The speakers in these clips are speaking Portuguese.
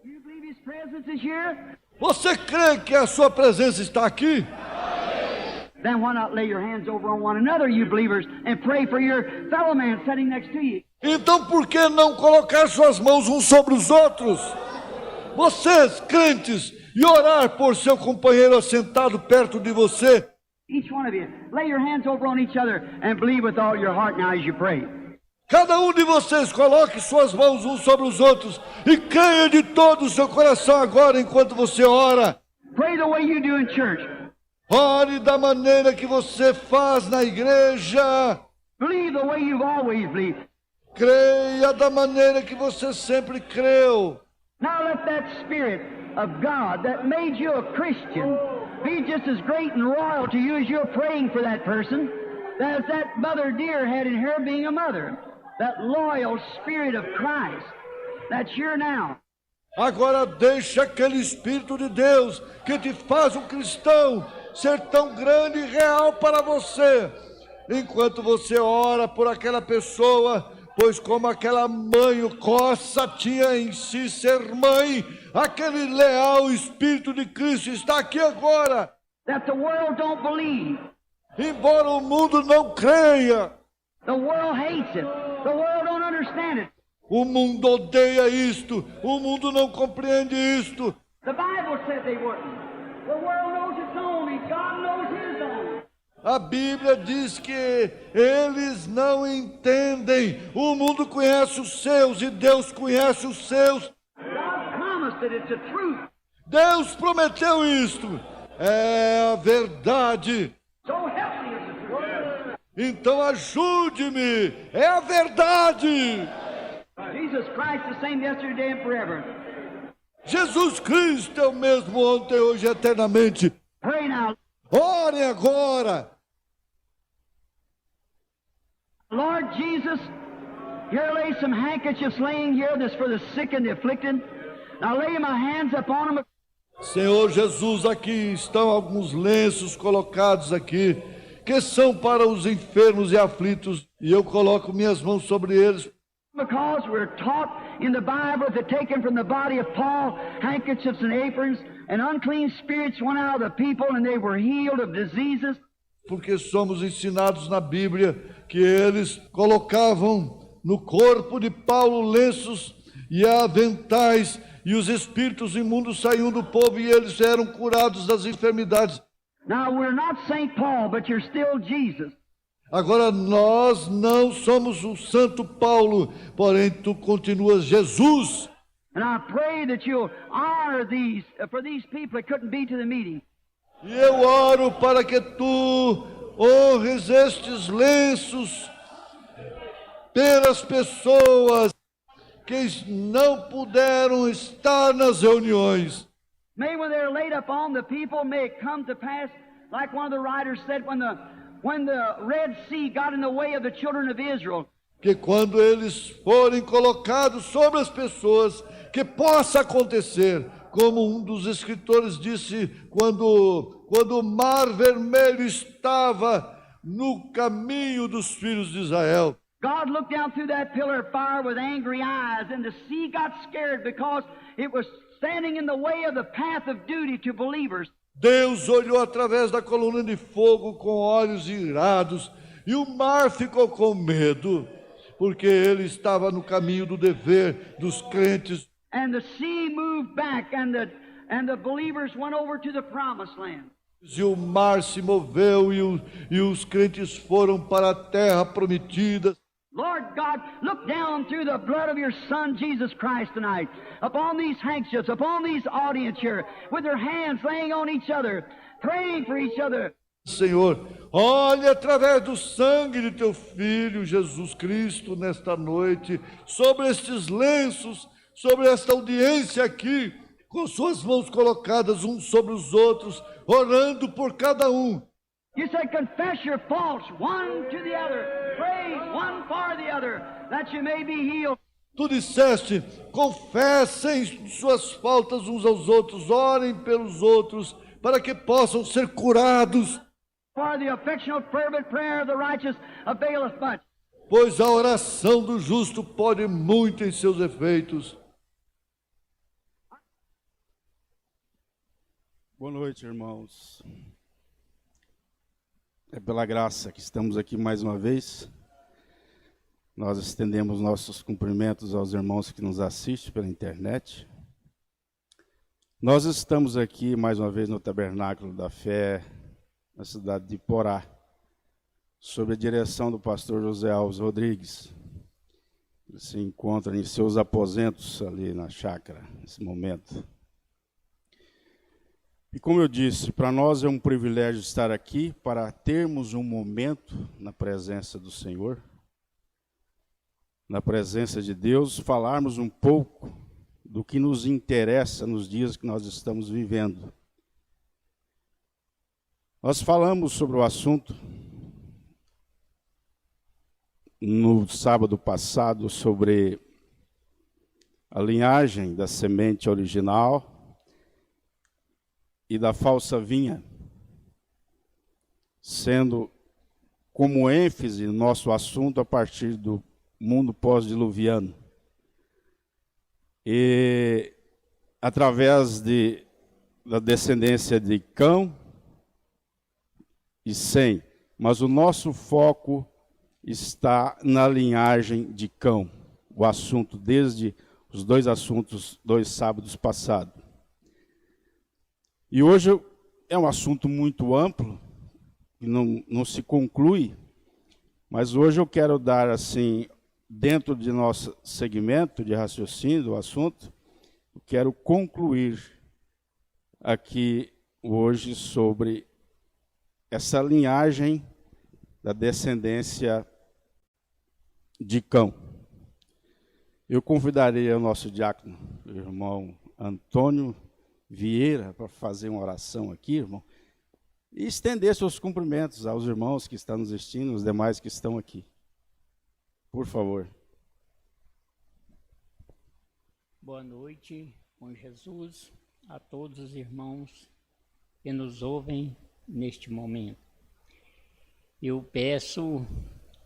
You believe His presence is here? Você crê que a sua presença está aqui? Then why not lay your hands over on one another, you believers, and pray for your fellow man sitting next to you? Então por que não colocar suas mãos uns sobre os outros? Vocês, crentes, e orar por seu companheiro assentado perto de você. Each one of you, lay your hands over on each other and believe with all your heart now as you pray. Cada um de vocês coloque suas mãos uns sobre os outros e creia de todo o seu coração agora enquanto você ora. Pray the way you do in church. Ore da maneira que você faz na igreja. Believe the way you've always believed. Creia da maneira que você sempre creu. Now let that Spirit of God that made you a Christian be just as great and royal to you as you're praying for that person as that mother dear had in her being a mother. That loyal Spirit of Christ that's here now. Agora deixa aquele Espírito de Deus que te faz um cristão ser tão grande e real para você, enquanto você ora por aquela pessoa, pois como aquela mãe, o Cossa tinha em si ser mãe, aquele leal Espírito de Cristo está aqui agora. That the world don't believe. Embora o mundo não creia, The world hates it. The world don't understand it. o mundo odeia isto, o mundo não compreende isto. The Bible said they wouldn't. The world knows its own and God knows His own. A Bíblia diz que eles não entendem. O mundo conhece os seus e Deus conhece os seus. God promised that it's a truth. Deus prometeu isto. É a verdade. So help me, it's a truth. Então ajude-me. É a verdade. Jesus Christ the same yesterday and forever. Jesus Cristo é o mesmo ontem, hoje e eternamente. Pray now. Orem agora. Lord Jesus, here lay some handkerchiefs laying here that's for the sick and the afflicted. Now lay my hands upon them. Senhor Jesus, aqui estão alguns lenços colocados aqui, que são para os enfermos e aflitos, e eu coloco minhas mãos sobre eles. Because we're taught in the Bible that taken from the body of Paul, handkerchiefs and aprons, and unclean spirits went out of the people and they were healed of diseases. Porque somos ensinados na Bíblia que eles colocavam no corpo de Paulo lenços e aventais, e os espíritos imundos saíam do povo e eles eram curados das enfermidades. Now we're not St. Paul, but you're still Jesus. Agora nós não somos o Santo Paulo, porém tu continuas Jesus. And I pray that you'll honor these, for these people that couldn't be to the meeting. E eu oro para que tu honres estes lenços pelas pessoas que não puderam estar nas reuniões. May when they're laid upon the people, may it come to pass, like one of the writers said, when the Red Sea got in the way of the children of Israel. Que quando eles forem colocados sobre as pessoas, que possa acontecer, como um dos escritores disse, quando o mar vermelho estava no caminho dos filhos de Israel. God looked down through that pillar of fire with angry eyes, and the sea got scared because it was standing in the way of the path of duty to believers. Deus olhou através da coluna de fogo com olhos irados, e o mar ficou com medo, porque ele estava no caminho do dever dos crentes. And the sea moved back, and the believers went over to the promised land. E o mar se moveu e os crentes foram para a terra prometida. Lord God, look down through the blood of your Son, Jesus Christ, tonight, upon these handkerchiefs, upon these audience here, with their hands laying on each other, praying for each other. Senhor, olhe através do sangue de teu Filho, Jesus Cristo, nesta noite, sobre estes lenços, sobre esta audiência aqui, com suas mãos colocadas uns sobre os outros, orando por cada um. You said, confess your faults one to the other, pray one for the other, that you may be healed. Tu disseste, confessem suas faltas uns aos outros, orem pelos outros, para que possam ser curados. For the affectionate fervent prayer of the righteous availeth much. Pois a oração do justo pode muito em seus efeitos. Boa noite, irmãos. É pela graça que estamos aqui mais uma vez. Nós estendemos nossos cumprimentos aos irmãos que nos assistem pela internet. Nós estamos aqui mais uma vez no Tabernáculo da Fé, na cidade de Porá, sob a direção do pastor José Alves Rodrigues. Ele se encontra em seus aposentos ali na chácara, nesse momento. E como eu disse, para nós é um privilégio estar aqui para termos um momento na presença do Senhor, na presença de Deus, falarmos um pouco do que nos interessa nos dias que nós estamos vivendo. Nós falamos sobre o assunto no sábado passado sobre a linhagem da semente original e da falsa vinha, sendo como ênfase nosso assunto a partir do mundo pós-diluviano. E através da descendência de Cão e Sem, mas o nosso foco está na linhagem de Cão, o assunto desde os dois assuntos, 2 sábados passados. E hoje é um assunto muito amplo, que não se conclui, mas hoje eu quero dar, assim, dentro de nosso segmento de raciocínio do assunto, eu quero concluir aqui hoje sobre essa linhagem da descendência de Cão. Eu convidarei o nosso diácono, o irmão Antônio Vieira, para fazer uma oração aqui, irmão, e estender seus cumprimentos aos irmãos que estão nos assistindo, os demais que estão aqui. Por favor. Boa noite, com Jesus, a todos os irmãos que nos ouvem neste momento. Eu peço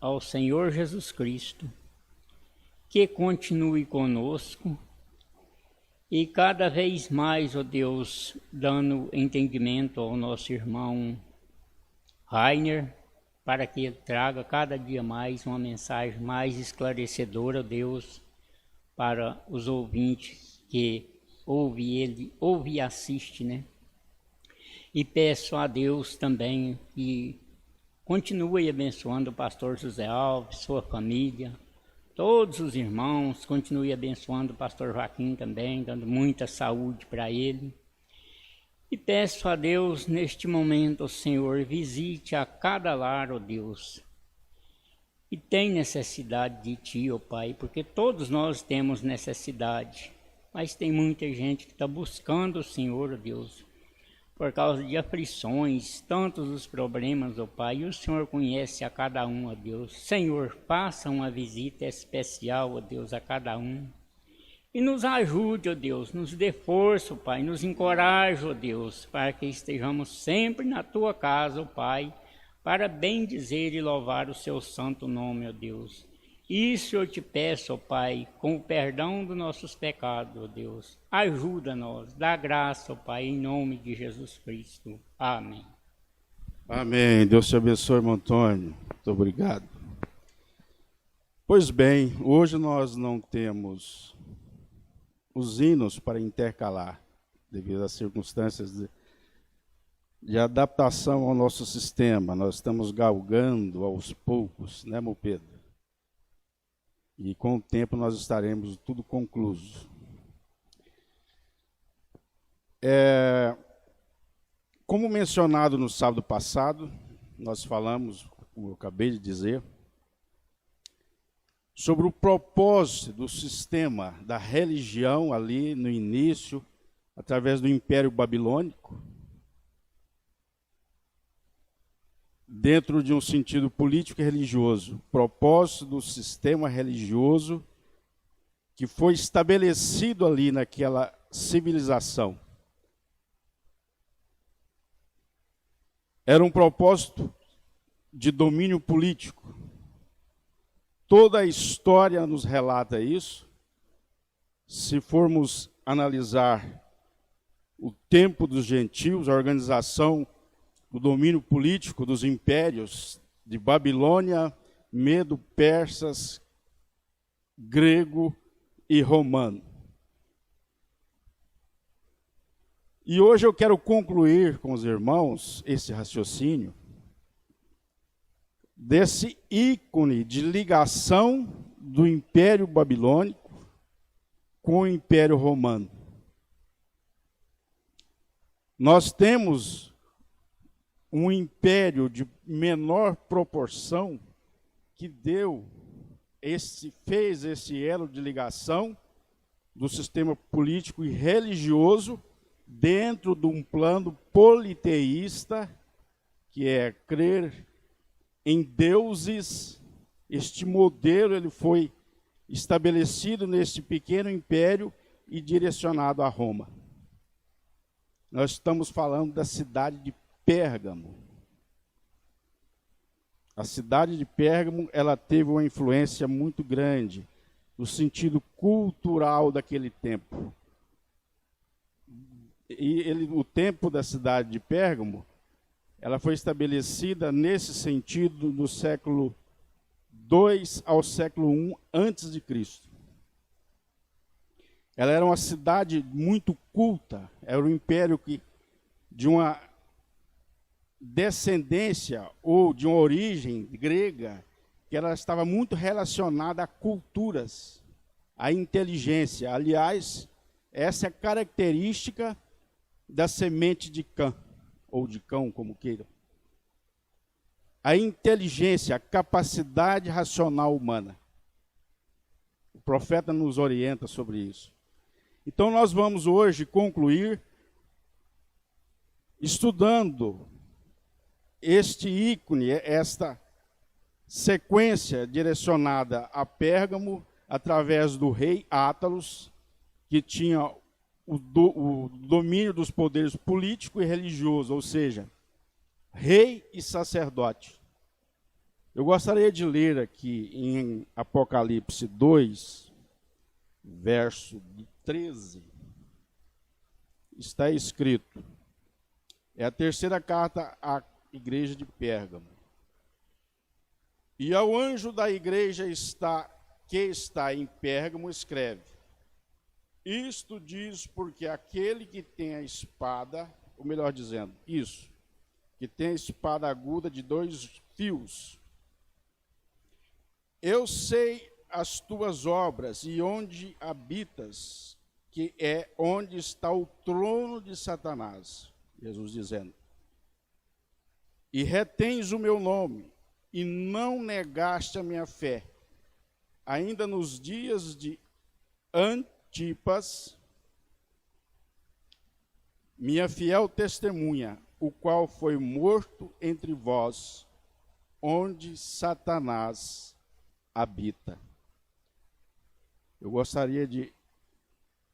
ao Senhor Jesus Cristo que continue conosco e cada vez mais, ó Deus, dando entendimento ao nosso irmão Rainer, para que ele traga cada dia mais uma mensagem mais esclarecedora, ó Deus, para os ouvintes que ouve e assiste, né? E peço a Deus também que continue abençoando o pastor José Alves, sua família, todos os irmãos, continue abençoando o pastor Joaquim também, dando muita saúde para ele. E peço a Deus, neste momento, ó Senhor, visite a cada lar, ó Deus, e tem necessidade de Ti, ó Pai, porque todos nós temos necessidade, mas tem muita gente que está buscando o Senhor, ó Deus, por causa de aflições, tantos os problemas, ó Pai, e o Senhor conhece a cada um, ó Deus. Senhor, faça uma visita especial, ó Deus, a cada um. E nos ajude, ó Deus, nos dê força, ó Pai, nos encoraje, ó Deus, para que estejamos sempre na Tua casa, ó Pai, para bendizer e louvar o Seu santo nome, ó Deus. Isso eu te peço, ó Pai, com o perdão dos nossos pecados, ó Deus. Ajuda-nos, dá graça, ó Pai, em nome de Jesus Cristo. Amém. Amém. Deus te abençoe, irmão Antônio. Muito obrigado. Pois bem, hoje nós não temos os hinos para intercalar, devido às circunstâncias de adaptação ao nosso sistema. Nós estamos galgando aos poucos, né, meu Pedro? E com o tempo nós estaremos tudo concluso. Como mencionado no sábado passado, nós falamos, como eu acabei de dizer, sobre o propósito do sistema da religião ali no início, através do Império Babilônico, dentro de um sentido político e religioso, propósito do sistema religioso que foi estabelecido ali naquela civilização. Era um propósito de domínio político. Toda a história nos relata isso. Se formos analisar o tempo dos gentios, a organização, o domínio político dos impérios de Babilônia, Medo, persas, grego e romano. E hoje eu quero concluir com os irmãos esse raciocínio desse ícone de ligação do Império Babilônico com o Império Romano. Nós temos um império de menor proporção que fez esse elo de ligação do sistema político e religioso dentro de um plano politeísta, que é crer em deuses. Este modelo ele foi estabelecido nesse pequeno império e direcionado a Roma. Nós estamos falando da cidade de Pérgamo. A cidade de Pérgamo, ela teve uma influência muito grande no sentido cultural daquele tempo. E o tempo da cidade de Pérgamo, ela foi estabelecida nesse sentido do século II ao século I antes de Cristo. Ela era uma cidade muito culta, era um império de uma descendência ou de uma origem grega, que ela estava muito relacionada a culturas, a inteligência. Aliás, essa é a característica da semente de Cã, ou de cão, como queiram. A inteligência, a capacidade racional humana. O profeta nos orienta sobre isso. Então nós vamos hoje concluir estudando este ícone, esta sequência direcionada a Pérgamo, através do rei Átalos, que tinha o domínio dos poderes político e religioso, ou seja, rei e sacerdote. Eu gostaria de ler aqui em Apocalipse 2, verso 13, está escrito, é a terceira carta à igreja de Pérgamo. E ao anjo da igreja que está em Pérgamo escreve: isto diz porque aquele que tem a espada, ou melhor dizendo, isso, que tem a espada aguda de 2 fios. Eu sei as tuas obras e onde habitas, que é onde está o trono de Satanás. Jesus dizendo: e retens o meu nome, e não negaste a minha fé, ainda nos dias de Antipas, minha fiel testemunha, o qual foi morto entre vós, onde Satanás habita. Eu gostaria de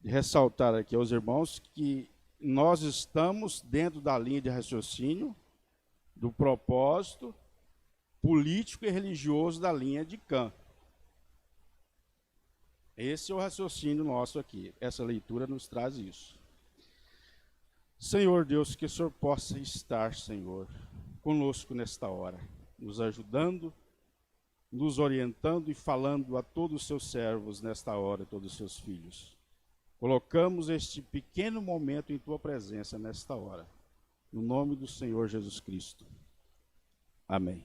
ressaltar aqui aos irmãos que nós estamos dentro da linha de raciocínio do propósito político e religioso da linha de Cã. Esse é o raciocínio nosso aqui. Essa leitura nos traz isso. Senhor Deus, que o Senhor possa estar, Senhor, conosco nesta hora, nos ajudando, nos orientando e falando a todos os seus servos nesta hora, todos os seus filhos. Colocamos este pequeno momento em tua presença nesta hora, no nome do Senhor Jesus Cristo. Amém.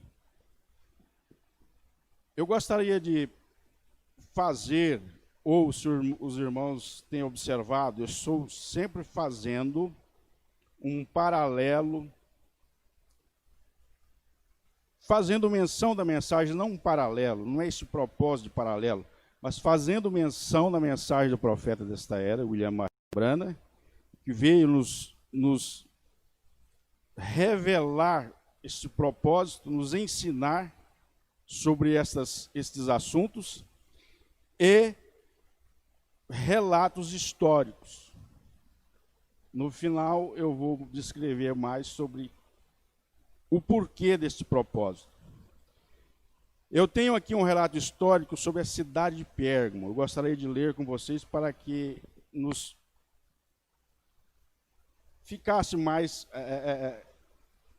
Eu gostaria de fazer, ou se os irmãos têm observado, eu estou sempre fazendo um paralelo, fazendo menção da mensagem, não um paralelo, não é esse o propósito de paralelo, mas fazendo menção da mensagem do profeta desta era, William Branham, que veio nos revelar este propósito, nos ensinar sobre estes assuntos e relatos históricos. No final, eu vou descrever mais sobre o porquê deste propósito. Eu tenho aqui um relato histórico sobre a cidade de Pérgamo. Eu gostaria de ler com vocês para que nos ficasse mais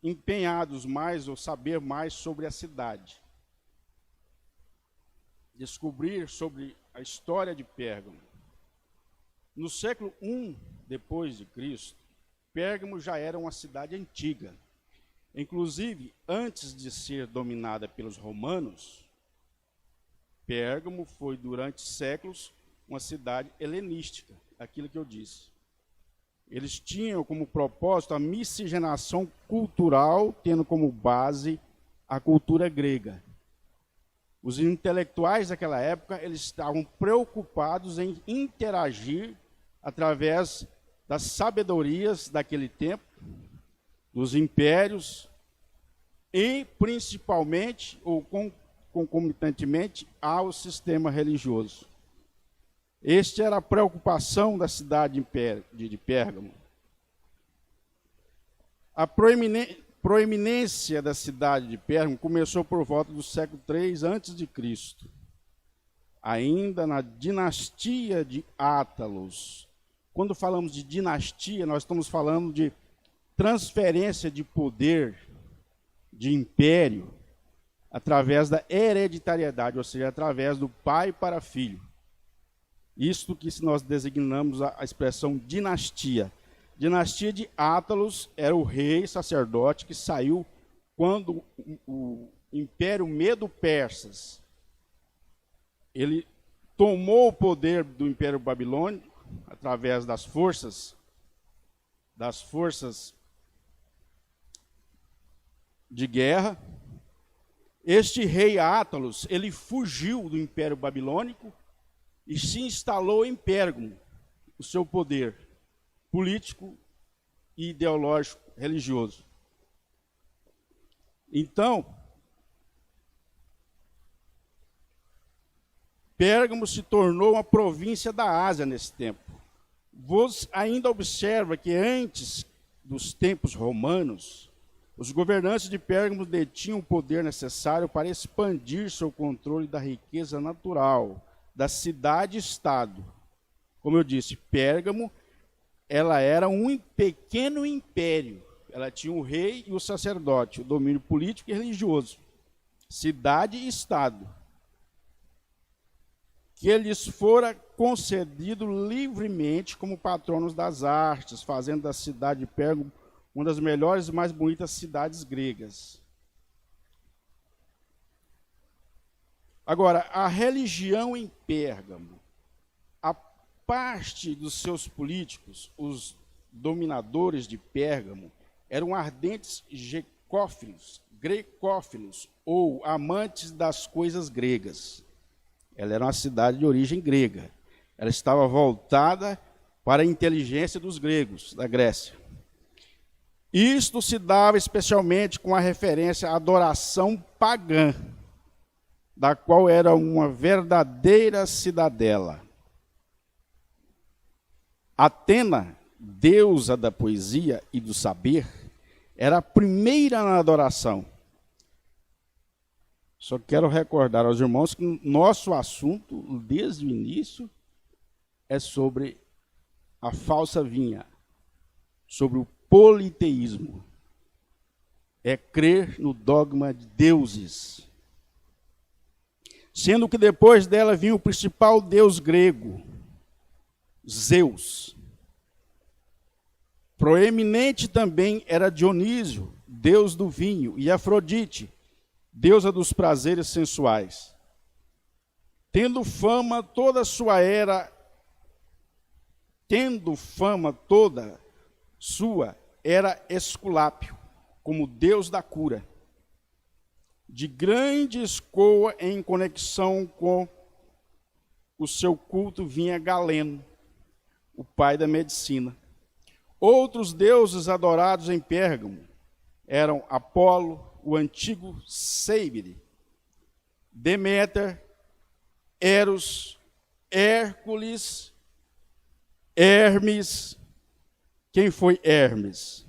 empenhados mais ou saber mais sobre a cidade. Descobrir sobre a história de Pérgamo. No século I depois de Cristo, Pérgamo já era uma cidade antiga. Inclusive, antes de ser dominada pelos romanos, Pérgamo foi durante séculos uma cidade helenística, aquilo que eu disse. Eles tinham como propósito a miscigenação cultural, tendo como base a cultura grega. Os intelectuais daquela época, eles estavam preocupados em interagir através das sabedorias daquele tempo, dos impérios, e principalmente, ou concomitantemente, ao sistema religioso. Esta era a preocupação da cidade de Pérgamo. A proeminência da cidade de Pérgamo começou por volta do século III a.C., ainda na dinastia de Átalos. Quando falamos de dinastia, nós estamos falando de transferência de poder, de império, através da hereditariedade, ou seja, através do pai para filho. Isto que nós designamos a expressão dinastia. Dinastia de Átalos era o rei sacerdote que saiu quando o Império Medo-Persas ele tomou o poder do Império Babilônico através das forças de guerra. Este rei Átalos, ele fugiu do Império Babilônico e se instalou em Pérgamo, o seu poder político e ideológico religioso. Então, Pérgamo se tornou uma província da Ásia nesse tempo. Você ainda observa que antes dos tempos romanos, os governantes de Pérgamo detinham o poder necessário para expandir seu controle da riqueza natural, da cidade-estado. Como eu disse, Pérgamo, ela era um pequeno império. Ela tinha o rei e o sacerdote, o domínio político e religioso. Cidade e estado. Que lhes fora concedido livremente como patronos das artes, fazendo da cidade de Pérgamo uma das melhores e mais bonitas cidades gregas. Agora, a religião em Pérgamo, a parte dos seus políticos, os dominadores de Pérgamo, eram ardentes grecófilos, ou amantes das coisas gregas. Ela era uma cidade de origem grega. Ela estava voltada para a inteligência dos gregos, da Grécia. Isto se dava especialmente com a referência à adoração pagã, da qual era uma verdadeira cidadela. Atena, deusa da poesia e do saber, era a primeira na adoração. Só quero recordar aos irmãos que nosso assunto, desde o início, é sobre a falsa vinha, sobre o politeísmo. É crer no dogma de deuses. Sendo que depois dela vinha o principal deus grego, Zeus. Proeminente também era Dionísio, deus do vinho, e Afrodite, deusa dos prazeres sensuais. Tendo fama toda sua era Esculápio, como deus da cura, de grande escoa em conexão com o seu culto vinha Galeno, o pai da medicina. Outros deuses adorados em Pérgamo eram Apolo, o antigo Céibire, Deméter, Eros, Hércules, Hermes. Quem foi Hermes?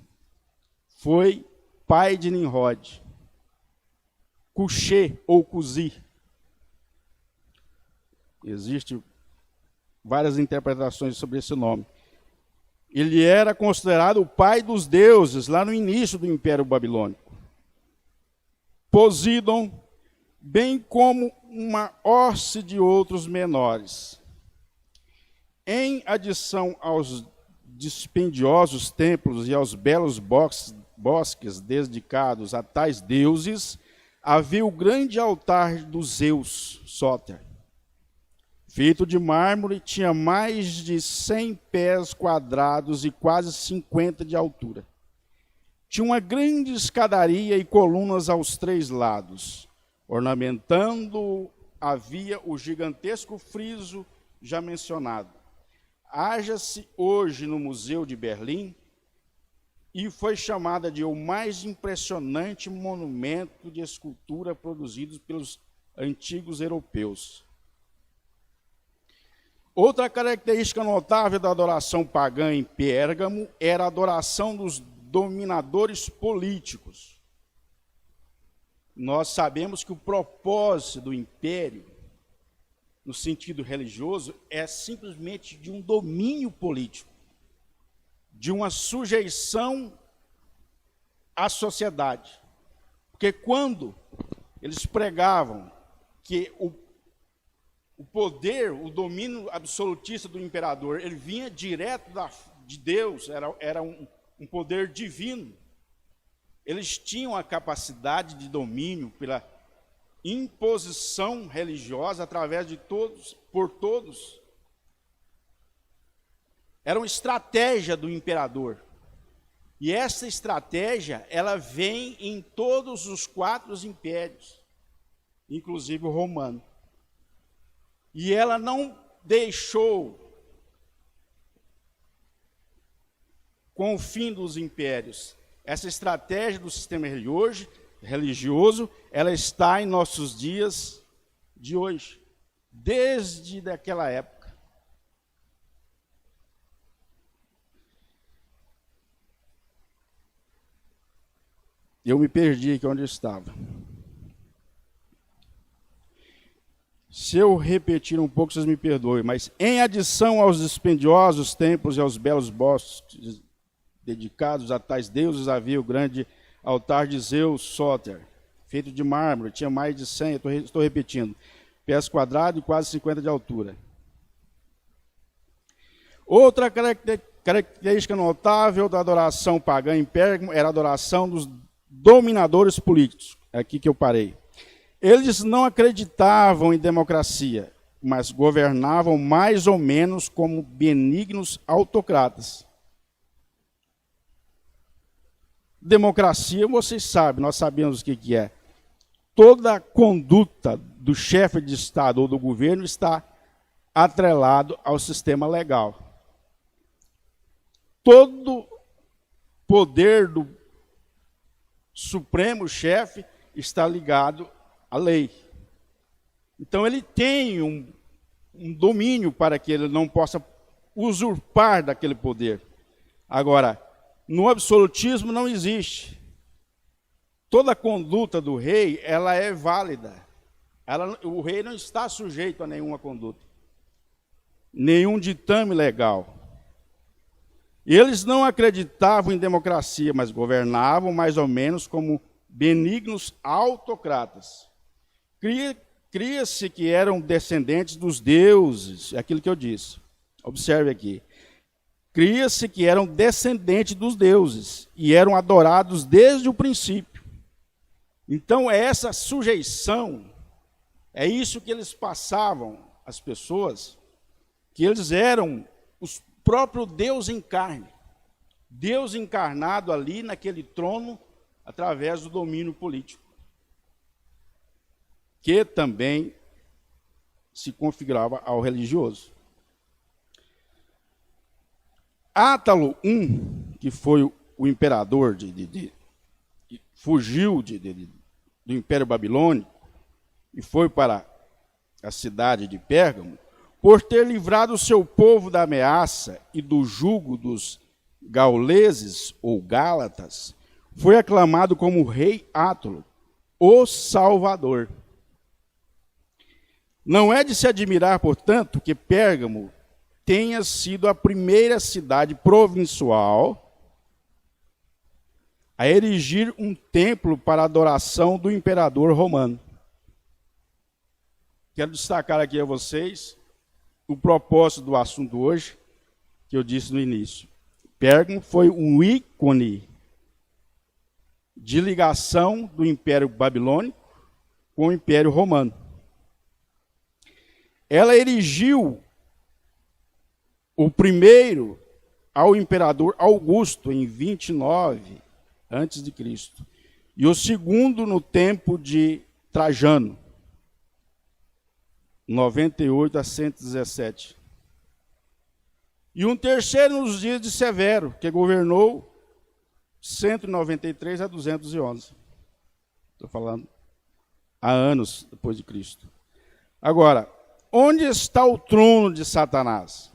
Foi pai de Nimrod. Cuxê ou Cusi. Existem várias interpretações sobre esse nome. Ele era considerado o pai dos deuses, lá no início do Império Babilônico. Poseidon, bem como uma hoste de outros menores. Em adição aos dispendiosos templos e aos belos bosques dedicados a tais deuses, havia o grande altar do Zeus, Sóter. Feito de mármore, tinha mais de 100 pés quadrados e quase 50 de altura. Tinha uma grande escadaria e colunas aos 3 lados. Ornamentando havia o gigantesco friso já mencionado. Acha-se hoje no Museu de Berlim e foi chamada de o mais impressionante monumento de escultura produzido pelos antigos europeus. Outra característica notável da adoração pagã em Pérgamo era a adoração dos dominadores políticos. Nós sabemos que o propósito do império, no sentido religioso, é simplesmente de um domínio político, de uma sujeição à sociedade. Porque quando eles pregavam que o poder, o domínio absolutista do imperador, ele vinha direto de Deus, era um poder divino. Eles tinham a capacidade de domínio pela imposição religiosa através de todos, por todos. Era uma estratégia do imperador. E essa estratégia, ela vem em todos os 4 impérios, inclusive o romano. E ela não deixou, com o fim dos impérios, essa estratégia do sistema religioso, ela está em nossos dias de hoje, desde daquela época. Eu me perdi aqui onde eu estava. Se eu repetir um pouco, vocês me perdoem, mas em adição aos dispendiosos templos e aos belos bosques dedicados a tais deuses, havia o grande altar de Zeus, Sóter, feito de mármore, tinha mais de 100, estou repetindo, pés quadrados e quase 50 de altura. Outra característica notável da adoração pagã em Pérgamo era a adoração dos dominadores políticos. É aqui que eu parei. Eles não acreditavam em democracia, mas governavam mais ou menos como benignos autocratas. Democracia, vocês sabem, nós sabemos o que é. Toda a conduta do chefe de Estado ou do governo está atrelado ao sistema legal. Todo poder do supremo chefe está ligado à lei. Então ele tem um domínio para que ele não possa usurpar daquele poder. Agora, no absolutismo não existe. Toda a conduta do rei, ela é válida. O rei não está sujeito a nenhuma conduta, nenhum ditame legal. Eles não acreditavam em democracia, mas governavam mais ou menos como benignos autocratas. Cria-se que eram descendentes dos deuses, é aquilo que eu disse. Observe aqui. Cria-se que eram descendentes dos deuses e eram adorados desde o princípio. Então, essa sujeição, é isso que eles passavam às pessoas, que eles eram o próprio Deus em carne. Deus encarnado ali naquele trono através do domínio político, que também se configurava ao religioso. Átalo I, que foi o imperador que fugiu do Império Babilônico e foi para a cidade de Pérgamo, por ter livrado o seu povo da ameaça e do jugo dos gauleses ou gálatas, foi aclamado como rei Átalo, o Salvador. Não é de se admirar, portanto, que Pérgamo tenha sido a primeira cidade provincial a erigir um templo para a adoração do imperador romano. Quero destacar aqui a vocês o propósito do assunto hoje, que eu disse no início. Pérgamo foi um ícone de ligação do Império Babilônico com o Império Romano. Ela erigiu o primeiro ao imperador Augusto em 29 a.C. e o segundo no tempo de Trajano, 98 a 117. E um terceiro nos dias de Severo, que governou 193 a 211. Estou falando há anos depois de Cristo. Agora, onde está o trono de Satanás?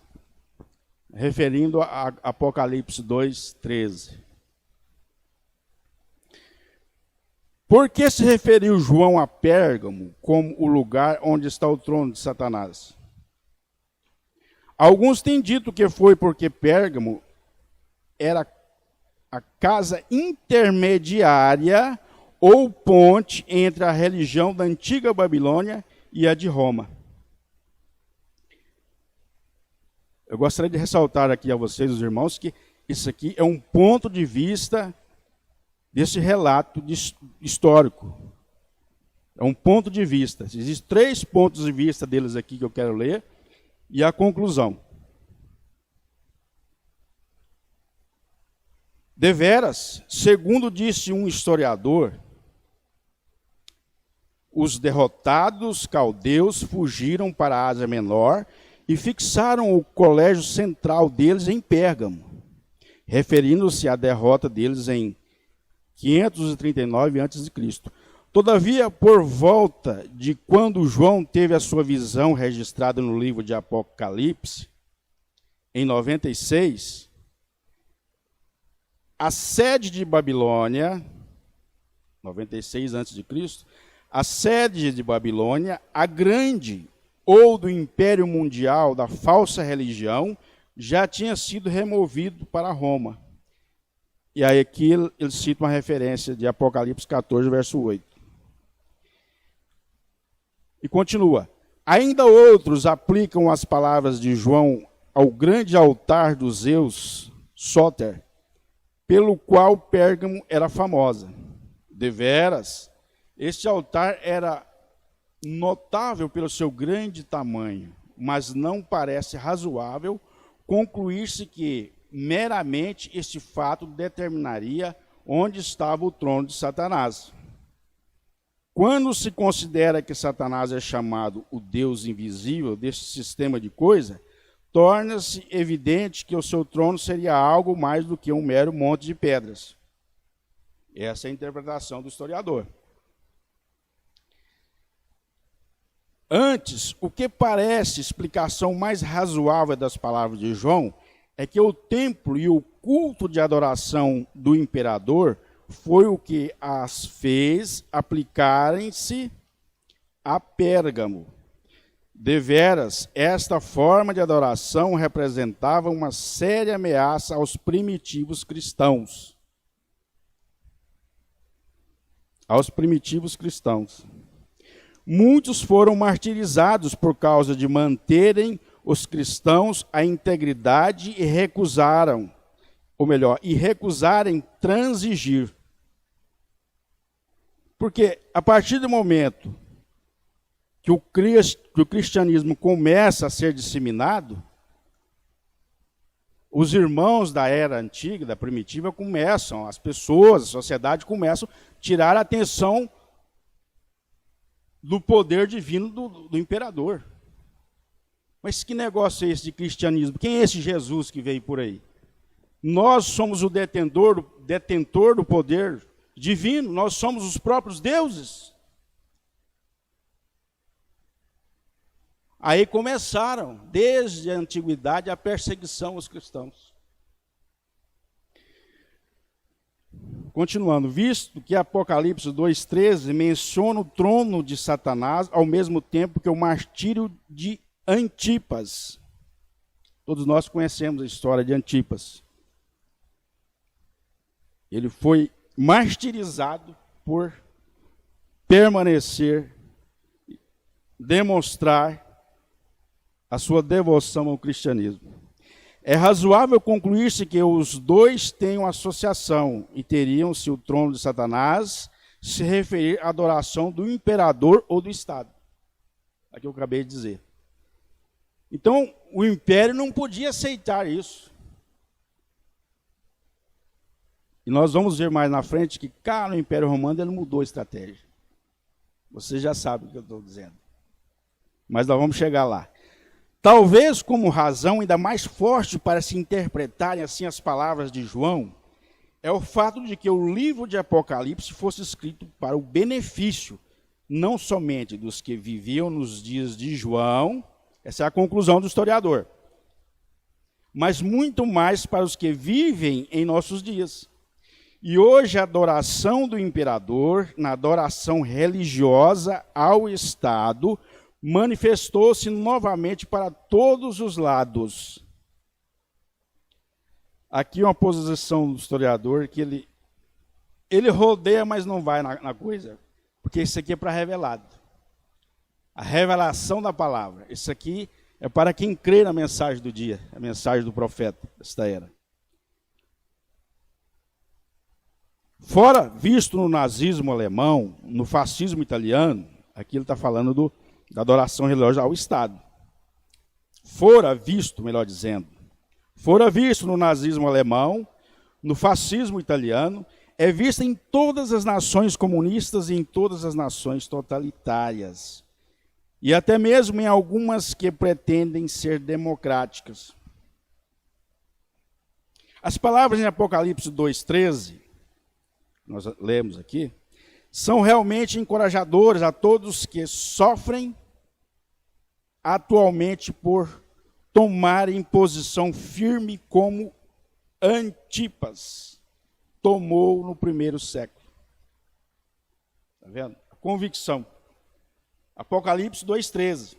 Referindo a Apocalipse 2:13. Por que se referiu João a Pérgamo como o lugar onde está o trono de Satanás? Alguns têm dito que foi porque Pérgamo era a casa intermediária ou ponte entre a religião da antiga Babilônia e a de Roma. Eu gostaria de ressaltar aqui a vocês, os irmãos, que isso aqui é um ponto de vista desse relato histórico. É um ponto de vista. Existem 3 pontos de vista deles aqui que eu quero ler, e a conclusão. Deveras, segundo disse um historiador, os derrotados caldeus fugiram para a Ásia Menor e fixaram o colégio central deles em Pérgamo, referindo-se à derrota deles em 539 a.C. Todavia, por volta de quando João teve a sua visão registrada no livro de Apocalipse, em 96, a sede de Babilônia, 96 a.C., a sede de Babilônia, a grande, ou do império mundial da falsa religião, já tinha sido removido para Roma. E aí aqui ele cita uma referência de Apocalipse 14, verso 8. E continua. Ainda outros aplicam as palavras de João ao grande altar dos Zeus, Sóter, pelo qual Pérgamo era famosa. Deveras, este altar era notável pelo seu grande tamanho, mas não parece razoável concluir-se que meramente este fato determinaria onde estava o trono de Satanás. Quando se considera que Satanás é chamado o Deus invisível deste sistema de coisas, torna-se evidente que o seu trono seria algo mais do que um mero monte de pedras. Essa é a interpretação do historiador. Antes, o que parece explicação mais razoável das palavras de João é que o templo e o culto de adoração do imperador foi o que as fez aplicarem-se a Pérgamo. Deveras, esta forma de adoração representava uma séria ameaça aos primitivos cristãos. Aos primitivos cristãos. Muitos foram martirizados por causa de manterem os cristãos a integridade e recusarem transigir. Porque a partir do momento que o cristianismo começa a ser disseminado, os irmãos da era antiga, da primitiva, começam, as pessoas, a sociedade começam a tirar a atenção do poder divino do imperador. Mas que negócio é esse de cristianismo? Quem é esse Jesus que veio por aí? Nós somos o detentor do poder divino, nós somos os próprios deuses. Aí começaram, desde a antiguidade, a perseguição aos cristãos. Continuando, visto que Apocalipse 2,13 menciona o trono de Satanás, ao mesmo tempo que o martírio de Antipas. Todos nós conhecemos a história de Antipas. Ele foi martirizado por permanecer, demonstrar a sua devoção ao cristianismo. É razoável concluir-se que os dois têm uma associação e teriam-se o trono de Satanás se referir à adoração do imperador ou do Estado. Aqui eu acabei de dizer. Então, o império não podia aceitar isso. E nós vamos ver mais na frente que, cara, no Império Romano ele mudou a estratégia. Você já sabe o que eu estou dizendo. Mas nós vamos chegar lá. Talvez como razão ainda mais forte para se interpretarem assim as palavras de João, é o fato de que o livro de Apocalipse fosse escrito para o benefício, não somente dos que viviam nos dias de João, essa é a conclusão do historiador, mas muito mais para os que vivem em nossos dias. E hoje a adoração do imperador, na adoração religiosa ao Estado, manifestou-se novamente para todos os lados. Aqui uma posição do historiador que ele rodeia, mas não vai na coisa, porque isso aqui é para revelado. A revelação da palavra. Isso aqui é para quem crê na mensagem do dia, a mensagem do profeta desta era. Fora visto no nazismo alemão, no fascismo italiano, aqui ele está falando da adoração religiosa ao Estado. Fora visto, melhor dizendo, fora visto no nazismo alemão, no fascismo italiano, é vista em todas as nações comunistas e em todas as nações totalitárias. E até mesmo em algumas que pretendem ser democráticas. As palavras em Apocalipse 2,13, nós lemos aqui, são realmente encorajadoras a todos que sofrem atualmente por tomarem posição firme como Antipas tomou no primeiro século. Está vendo? A convicção. Apocalipse 2,13.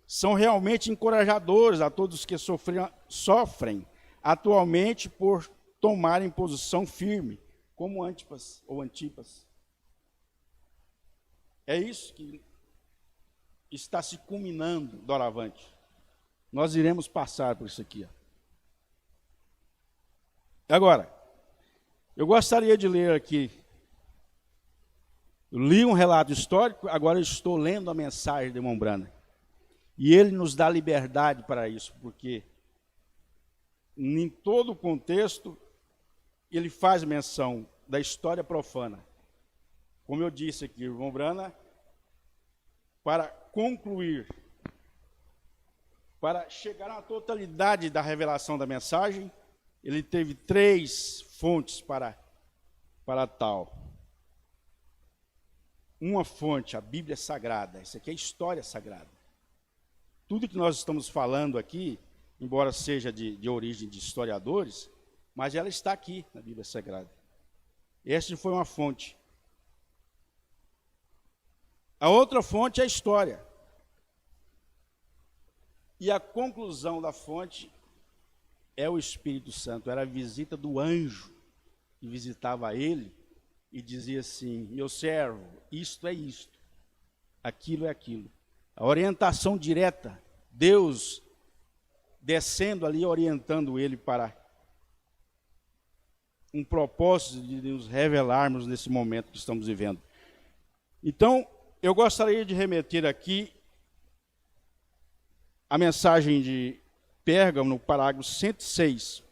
São realmente encorajadores a todos que sofrem atualmente por tomarem posição firme, como Antipas ou Antipas. É isso que está se culminando doravante. Nós iremos passar por isso aqui. Agora, eu gostaria de ler aqui. Eu li um relato histórico, agora eu estou lendo a mensagem de irmão Branham. E ele nos dá liberdade para isso, porque em todo o contexto ele faz menção da história profana. Como eu disse aqui, irmão Branham, para concluir, para chegar à totalidade da revelação da mensagem, ele teve 3 fontes para tal. Uma fonte, a Bíblia Sagrada. Isso aqui é história sagrada. Tudo que nós estamos falando aqui, embora seja de origem de historiadores, mas ela está aqui na Bíblia Sagrada. Esta foi uma fonte. A outra fonte é a história. E a conclusão da fonte é o Espírito Santo. Era a visita do anjo que visitava ele e dizia assim: meu servo, isto é isto, aquilo é aquilo. A orientação direta, Deus descendo ali, orientando ele para um propósito de nos revelarmos nesse momento que estamos vivendo. Então, eu gostaria de remeter aqui a mensagem de Pérgamo, no parágrafo 106.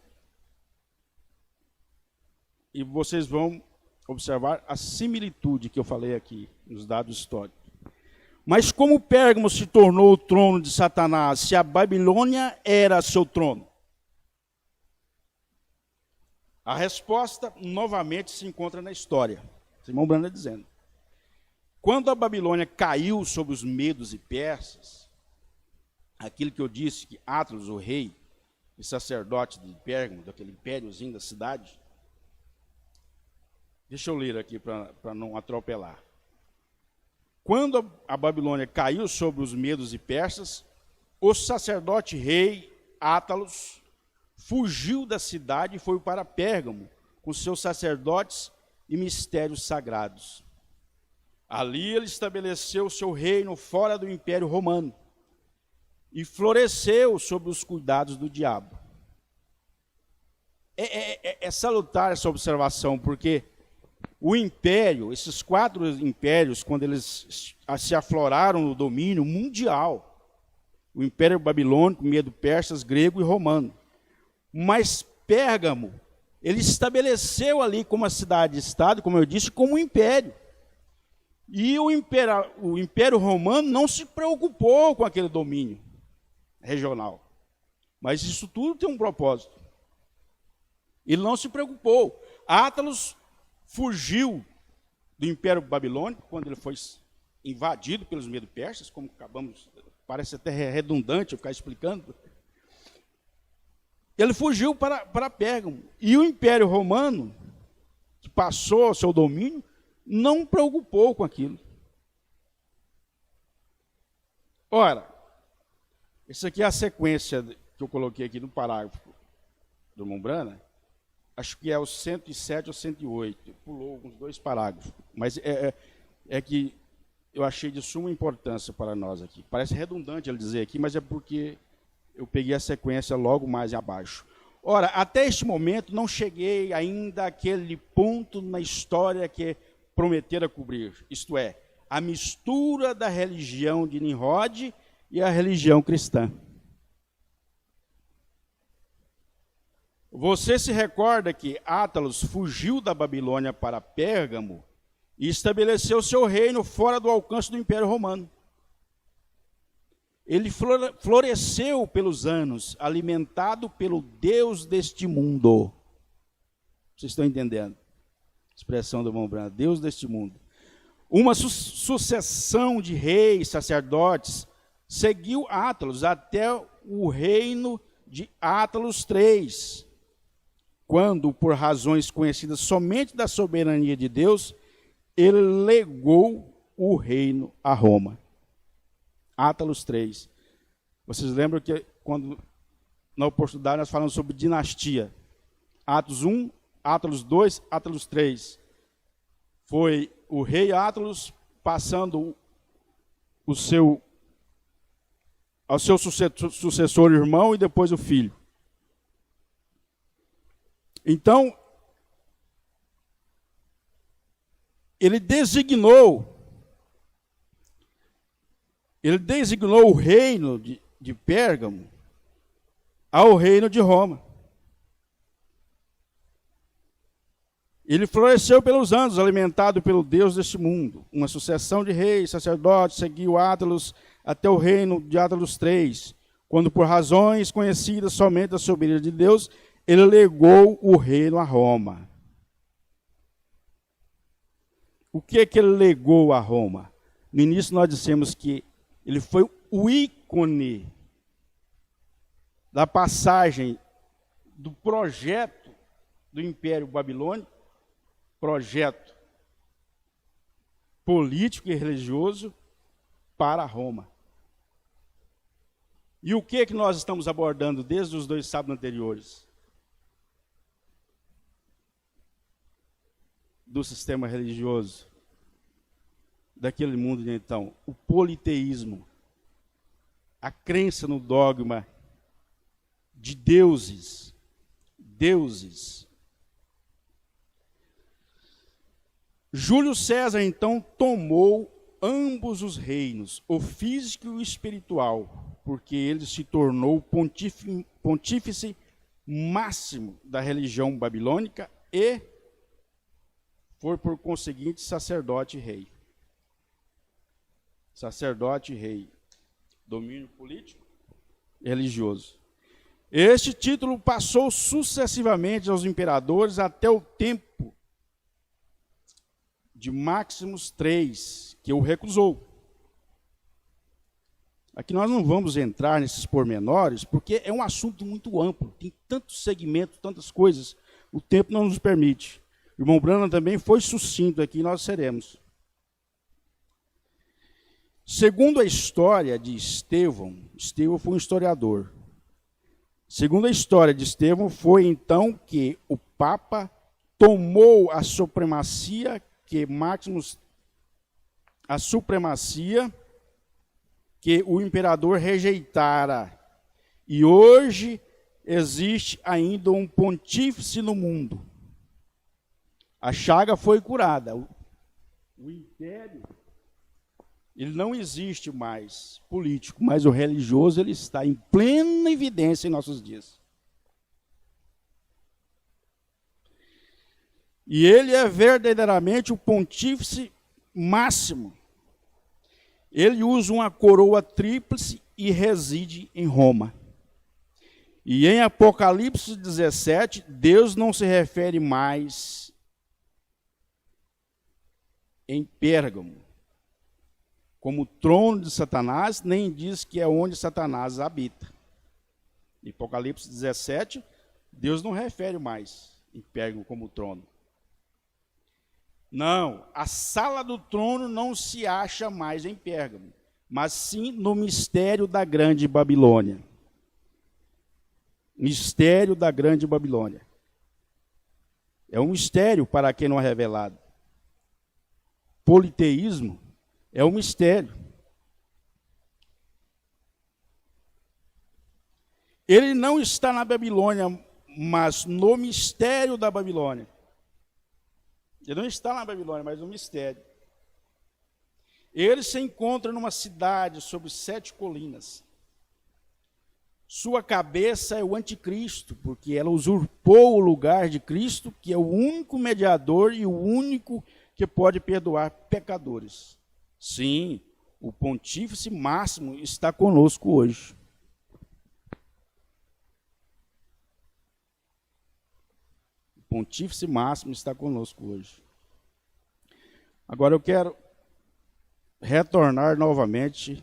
E vocês vão observar a similitude que eu falei aqui nos dados históricos. Mas como Pérgamo se tornou o trono de Satanás, se a Babilônia era seu trono? A resposta novamente se encontra na história. O irmão Branham dizendo: quando a Babilônia caiu sobre os medos e persas, aquilo que eu disse que Atlas, o rei e sacerdote de Pérgamo, daquele impériozinho da cidade, deixa eu ler aqui para não atropelar. Quando a Babilônia caiu sobre os medos e persas, o sacerdote rei Átalos fugiu da cidade e foi para Pérgamo com seus sacerdotes e mistérios sagrados. Ali ele estabeleceu o seu reino fora do Império Romano e floresceu sob os cuidados do diabo. É salutar essa observação, porque o império, esses 4 impérios, quando eles se afloraram no domínio mundial, o Império Babilônico, Medo-Persas, Grego e Romano. Mas Pérgamo, ele estabeleceu ali como a cidade-estado, como eu disse, como um império. E o Império Romano não se preocupou com aquele domínio regional. Mas isso tudo tem um propósito. Ele não se preocupou. Átalos fugiu do Império Babilônico, quando ele foi invadido pelos Medo-Persas, como acabamos, parece até redundante eu ficar explicando. Ele fugiu para Pérgamo. E o Império Romano, que passou ao seu domínio, não preocupou com aquilo. Ora, essa aqui é a sequência que eu coloquei aqui no parágrafo do Mombrana. Acho que é o 107 ou 108. Pulou alguns 2 parágrafos. Mas é que eu achei de suma importância para nós aqui. Parece redundante ele dizer aqui, mas é porque eu peguei a sequência logo mais abaixo. Ora, até este momento não cheguei ainda àquele ponto na história que prometera cobrir. Isto é, a mistura da religião de Nimrod e a religião cristã. Você se recorda que Átalos fugiu da Babilônia para Pérgamo e estabeleceu seu reino fora do alcance do Império Romano. Ele floresceu pelos anos, alimentado pelo Deus deste mundo. Vocês estão entendendo? Expressão do irmão Branco, Deus deste mundo. Uma sucessão de reis, sacerdotes, seguiu Átalos até o reino de Átalos III, quando, por razões conhecidas somente da soberania de Deus, ele legou o reino a Roma. Átalos III. Vocês lembram que quando na oportunidade nós falamos sobre dinastia. Átalos I, Átalos II, Átalos III. Foi o rei Átalos passando ao seu sucessor irmão e depois o filho. Então, ele designou o reino de Pérgamo ao reino de Roma. Ele floresceu pelos anos, alimentado pelo Deus deste mundo. Uma sucessão de reis, sacerdotes, seguiu Átalos até o reino de Átalos III, quando, por razões conhecidas somente da soberania de Deus, ele legou o reino a Roma. O que ele legou a Roma? No início nós dissemos que ele foi o ícone da passagem do projeto do Império Babilônico, projeto político e religioso, para Roma. E o que nós estamos abordando desde os 2 sábados anteriores? Do sistema religioso, daquele mundo de então, o politeísmo, a crença no dogma de deuses. Júlio César, então, tomou ambos os reinos, o físico e o espiritual, porque ele se tornou pontífice máximo da religião babilônica e foi, por conseguinte, sacerdote e rei. Sacerdote e rei. Domínio político e religioso. Este título passou sucessivamente aos imperadores até o tempo de Máximos III, que o recusou. Aqui nós não vamos entrar nesses pormenores, porque é um assunto muito amplo, tem tantos segmentos, tantas coisas, o tempo não nos permite. O irmão Branham também foi sucinto aqui, nós seremos. Segundo a história de Estevão foi um historiador. Segundo a história de Estevão, foi então que o Papa tomou a supremacia que o imperador rejeitara. E hoje existe ainda um pontífice no mundo. A chaga foi curada. O império, ele não existe mais político, mas o religioso ele está em plena evidência em nossos dias. E ele é verdadeiramente o pontífice máximo. Ele usa uma coroa tríplice e reside em Roma. E em Apocalipse 17, Deus não se refere mais em Pérgamo como trono de Satanás, nem diz que é onde Satanás habita. Em Apocalipse 17, Deus não refere mais em Pérgamo como trono. Não, a sala do trono não se acha mais em Pérgamo, mas sim no mistério da Grande Babilônia. Mistério da Grande Babilônia. É um mistério para quem não é revelado. Politeísmo é um mistério. Ele não está na Babilônia, mas no mistério da Babilônia. Ele não está na Babilônia, mas no mistério. Ele se encontra numa cidade sobre 7 colinas. Sua cabeça é o anticristo, porque ela usurpou o lugar de Cristo, que é o único mediador e o único que pode perdoar pecadores. Sim, o pontífice máximo está conosco hoje. O pontífice máximo está conosco hoje. Agora eu quero retornar novamente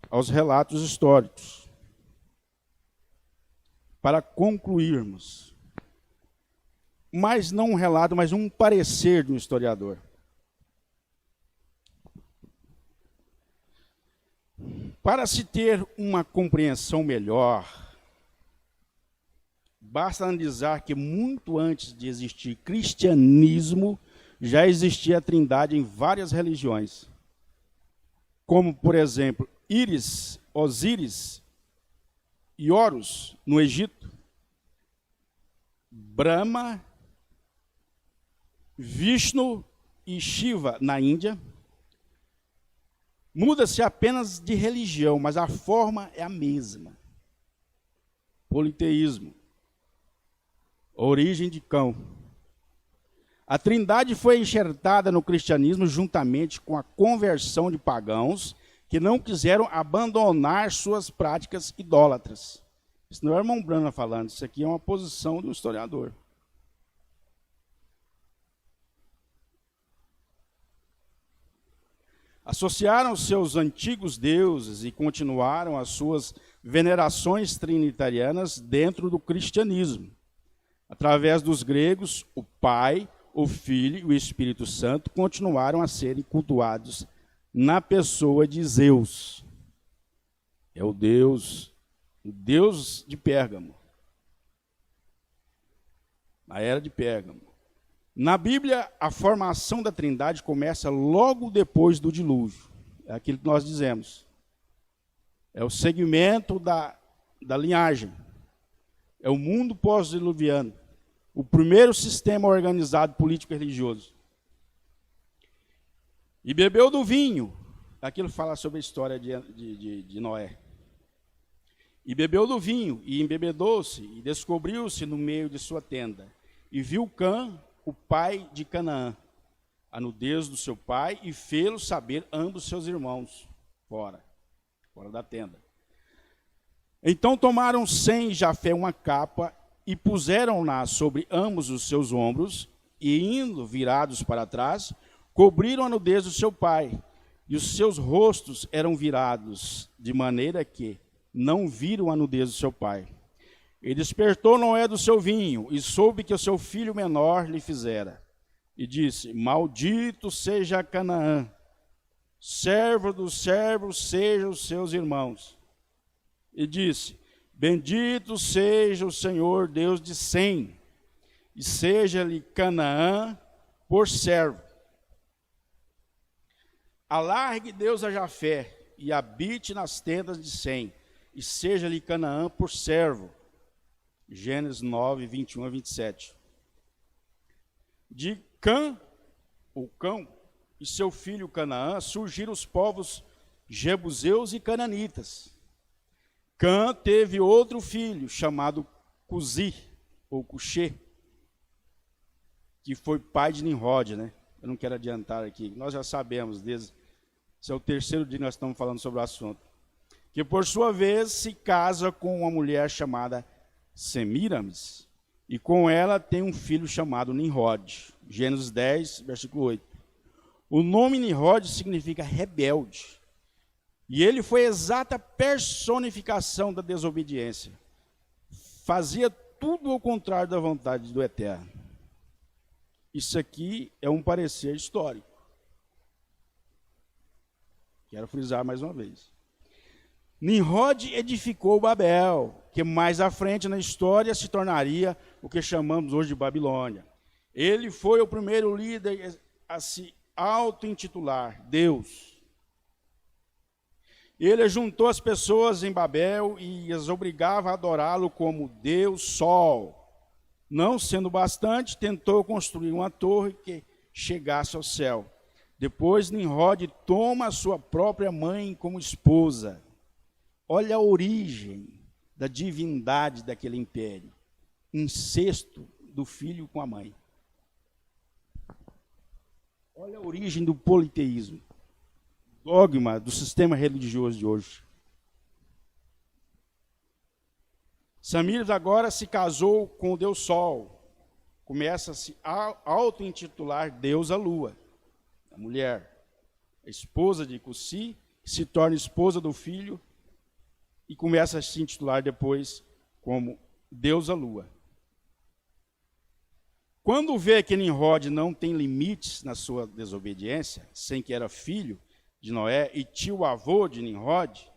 aos relatos históricos, para concluirmos. Mas não um relato, mas um parecer de um historiador. Para se ter uma compreensão melhor, basta analisar que muito antes de existir cristianismo, já existia a trindade em várias religiões. Como, por exemplo, Íris, Osíris e Horus, no Egito. Brahma, Vishnu e Shiva, na Índia. Muda-se apenas de religião, mas a forma é a mesma. Politeísmo. Origem de cão. A trindade foi enxertada no cristianismo juntamente com a conversão de pagãos que não quiseram abandonar suas práticas idólatras. Isso não é o irmão Brana falando, isso aqui é uma posição do historiador. Associaram seus antigos deuses e continuaram as suas venerações trinitarianas dentro do cristianismo. Através dos gregos, o Pai, o Filho e o Espírito Santo continuaram a serem cultuados na pessoa de Zeus. É o Deus de Pérgamo. Na era de Pérgamo. Na Bíblia, a formação da Trindade começa logo depois do dilúvio. É aquilo que nós dizemos. É o segmento da linhagem. É o mundo pós-diluviano. O primeiro sistema organizado político e religioso. E bebeu do vinho. Aquilo fala sobre a história de Noé. E bebeu do vinho, e embebedou-se, e descobriu-se no meio de sua tenda. E viu Cã, o pai de Canaã, a nudez do seu pai, e fê-lo saber ambos seus irmãos, fora da tenda. Então tomaram Sem e Jafé uma capa, e puseram-na sobre ambos os seus ombros, e indo virados para trás, cobriram a nudez do seu pai, e os seus rostos eram virados, de maneira que não viram a nudez do seu pai. E despertou Noé do seu vinho, e soube que o seu filho menor lhe fizera. E disse: maldito seja Canaã, servo dos servos sejam os seus irmãos. E disse: Bendito seja o Senhor Deus de Sem, e seja-lhe Canaã por servo. Alargue Deus a Jafé, e habite nas tendas de Sem, e seja-lhe Canaã por servo. Gênesis 9, 21 a 27. De Cã, o Cão, e seu filho Canaã, surgiram os povos jebuseus e cananitas. Cã teve outro filho, chamado Cuzi, ou Cuxê, que foi pai de Nimrod, né? Eu não quero adiantar aqui, nós já sabemos, esse é o terceiro dia que nós estamos falando sobre o assunto. Que por sua vez se casa com uma mulher chamada Semiramis, e com ela tem um filho chamado Nimrod. Gênesis 10, versículo 8. O nome Nimrod significa rebelde. E ele foi a exata personificação da desobediência. Fazia tudo ao contrário da vontade do Eterno. Isso aqui é um parecer histórico. Quero frisar mais uma vez. Nimrod edificou Babel, que mais à frente na história se tornaria o que chamamos hoje de Babilônia. Ele foi o primeiro líder a se auto-intitular Deus. Ele juntou as pessoas em Babel e as obrigava a adorá-lo como Deus Sol. Não sendo bastante, tentou construir uma torre que chegasse ao céu. Depois, Nimrod toma a sua própria mãe como esposa. Olha a origem da divindade daquele império. Incesto do filho com a mãe. Olha a origem do politeísmo. Dogma do sistema religioso de hoje. Samir agora se casou com o Deus Sol. Começa a se auto-intitular Deus a Lua. A mulher, a esposa de Cussi, se torna esposa do filho e começa a se intitular depois como Deus a Lua. Quando vê que Nimrod não tem limites na sua desobediência, sem que era filho de Noé e tio-avô de Nimrod,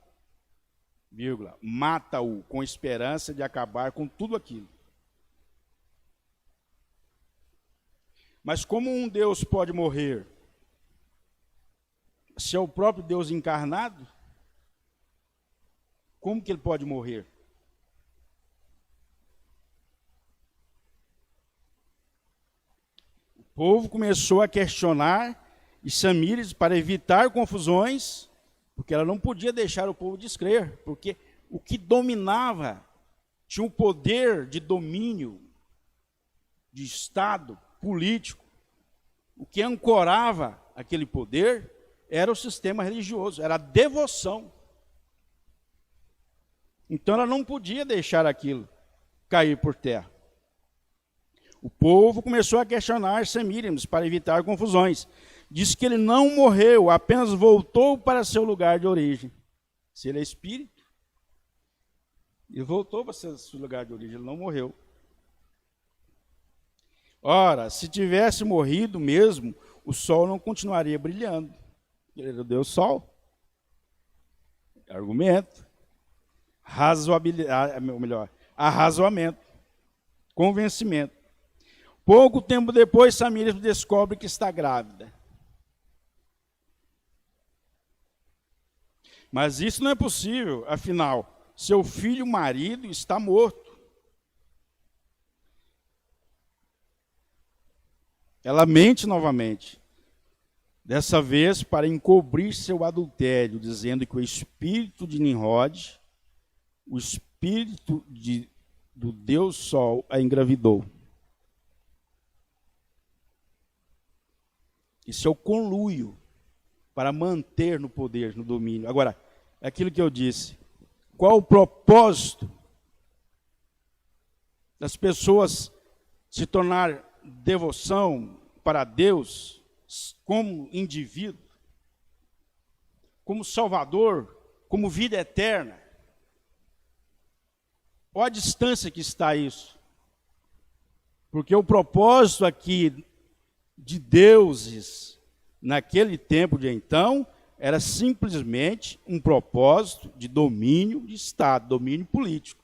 mata-o com esperança de acabar com tudo aquilo. Mas como um Deus pode morrer? Se é o próprio Deus encarnado, como que ele pode morrer? O povo começou a questionar e Samires, para evitar confusões, porque ela não podia deixar o povo descrer, porque o que dominava tinha um poder de domínio, de Estado, político. O que ancorava aquele poder era o sistema religioso, era a devoção. Então ela não podia deixar aquilo cair por terra. O povo começou a questionar Semíramis para evitar confusões. Diz que ele não morreu, apenas voltou para seu lugar de origem. Se ele é espírito, ele voltou para seu lugar de origem, ele não morreu. Ora, se tivesse morrido mesmo, o sol não continuaria brilhando. Ele era o Deus Sol. Argumento. Arrazoamento. Convencimento. Pouco tempo depois, Samíris descobre que está grávida. Mas isso não é possível, afinal, seu filho marido está morto. Ela mente novamente, dessa vez para encobrir seu adultério, dizendo que o espírito de Nimrod, o espírito do Deus Sol, a engravidou. Isso é o conluio para manter no poder, no domínio. Agora, é aquilo que eu disse. Qual o propósito das pessoas se tornar devoção para Deus como indivíduo, como Salvador, como vida eterna? Olha a distância que está isso. Porque o propósito aqui de deuses naquele tempo de então era simplesmente um propósito de domínio de Estado, domínio político.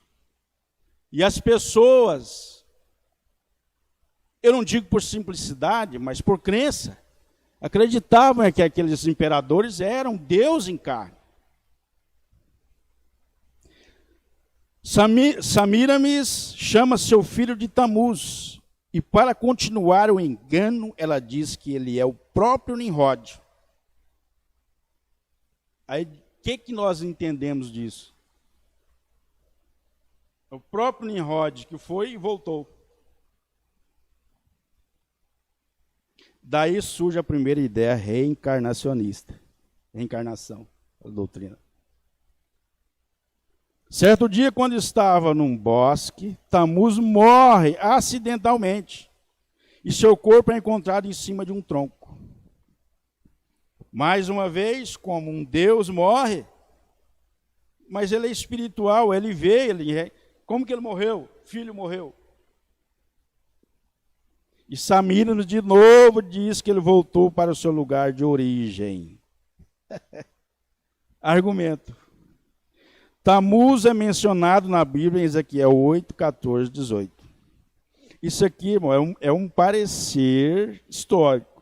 E as pessoas, eu não digo por simplicidade, mas por crença, acreditavam que aqueles imperadores eram Deus em carne. Samiramis chama seu filho de Tamuz, e para continuar o engano, ela diz que ele é o próprio Nimrod. Aí, o que nós entendemos disso? O próprio Nimrod que foi e voltou. Daí surge a primeira ideia reencarnacionista. Reencarnação, a doutrina. Certo dia, quando estava num bosque, Tamuz morre acidentalmente e seu corpo é encontrado em cima de um tronco. Mais uma vez, como um Deus morre, mas ele é espiritual, ele vê, como que ele morreu? Filho morreu. E Samiramis de novo diz que ele voltou para o seu lugar de origem. Argumento. Tamuz é mencionado na Bíblia em Ezequiel 8, 14, 18. Isso aqui, irmão, é um parecer histórico.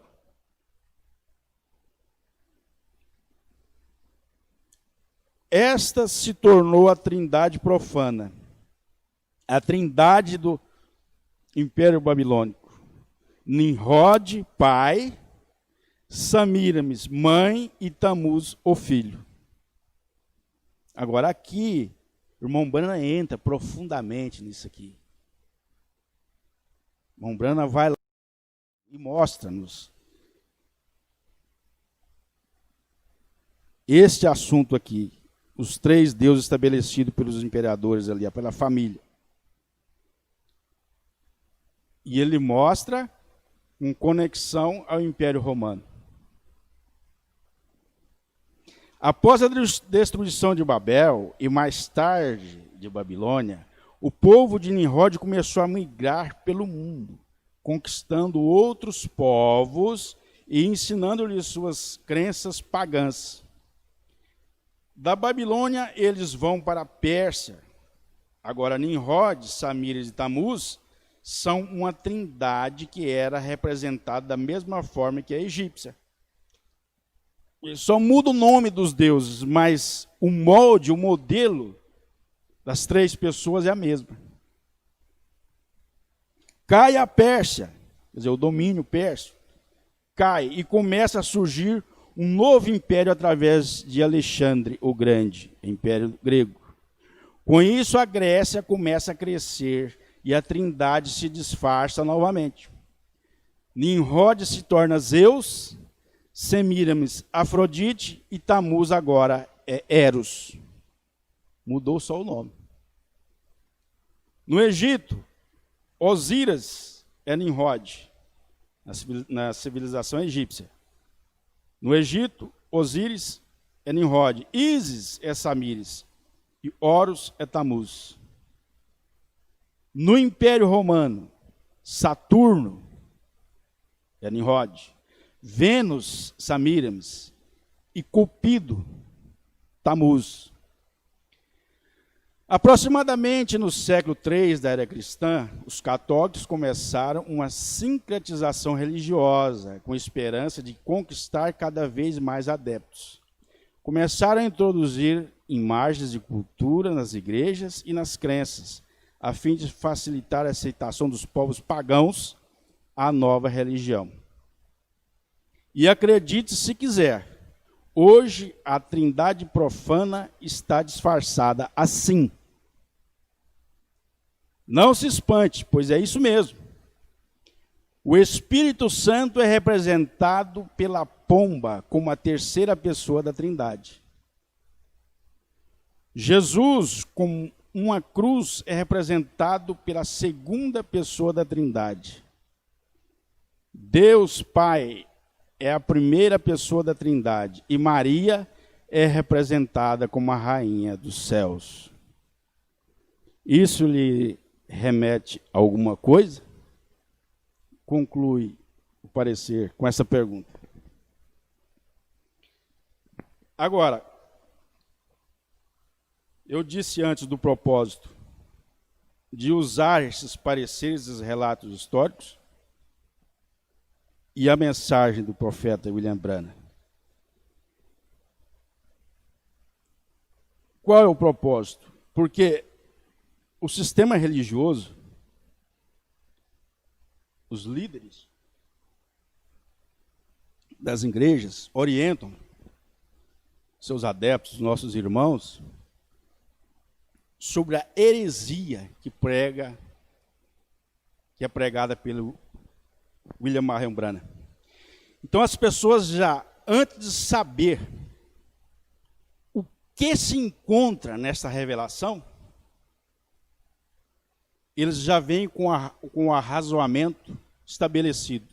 Esta se tornou a trindade profana, a trindade do Império Babilônico. Nimrod, pai, Samiramis, mãe, e Tamuz, o filho. Agora aqui, o irmão Brana entra profundamente nisso aqui. O irmão Brana vai lá e mostra-nos este assunto aqui, os três deuses estabelecidos pelos imperadores ali, pela família. E ele mostra com conexão ao Império Romano. Após a destruição de Babel e mais tarde de Babilônia, o povo de Nimrod começou a migrar pelo mundo, conquistando outros povos e ensinando-lhes suas crenças pagãs. Da Babilônia, eles vão para a Pérsia. Agora, Nimrod, Samiramis e Tamuz são uma trindade que era representada da mesma forma que a egípcia. Só muda o nome dos deuses, mas o molde, o modelo das três pessoas é a mesma. Cai a Pérsia, quer dizer, o domínio persa, cai e começa a surgir um novo império através de Alexandre o Grande, império grego. Com isso, a Grécia começa a crescer e a trindade se disfarça novamente. Nimrod se torna Zeus, Semiramis, Afrodite, e Tamuz agora é Eros. Mudou só o nome. No Egito, Osíris é Nimrod, na civilização egípcia. No Egito, Osíris é Nimrod, Ísis é Samires e Horus é Tamuz. No Império Romano, Saturno é Nimrod, Vênus, Samiramis, e Cupido, Tamuz. Aproximadamente no século III da era cristã, os católicos começaram uma sincretização religiosa, com esperança de conquistar cada vez mais adeptos. Começaram a introduzir imagens de cultura nas igrejas e nas crenças, a fim de facilitar a aceitação dos povos pagãos à nova religião. E acredite se quiser, hoje a trindade profana está disfarçada assim. Não se espante, pois é isso mesmo. O Espírito Santo é representado pela pomba como a terceira pessoa da trindade. Jesus, com uma cruz, é representado pela segunda pessoa da trindade. Deus Pai é a primeira pessoa da trindade e Maria é representada como a rainha dos céus. Isso lhe remete a alguma coisa? Conclui o parecer com essa pergunta. Agora, eu disse antes do propósito. de usar esses pareceres, esses relatos históricos e a mensagem do profeta William Branham. Qual é o propósito? Porque o sistema religioso, os líderes das igrejas orientam seus adeptos, nossos irmãos, sobre a heresia que é pregada pelo William Marion Branham. Então as pessoas já, antes de saber o que se encontra nessa revelação, eles já vêm com o arrazoamento estabelecido.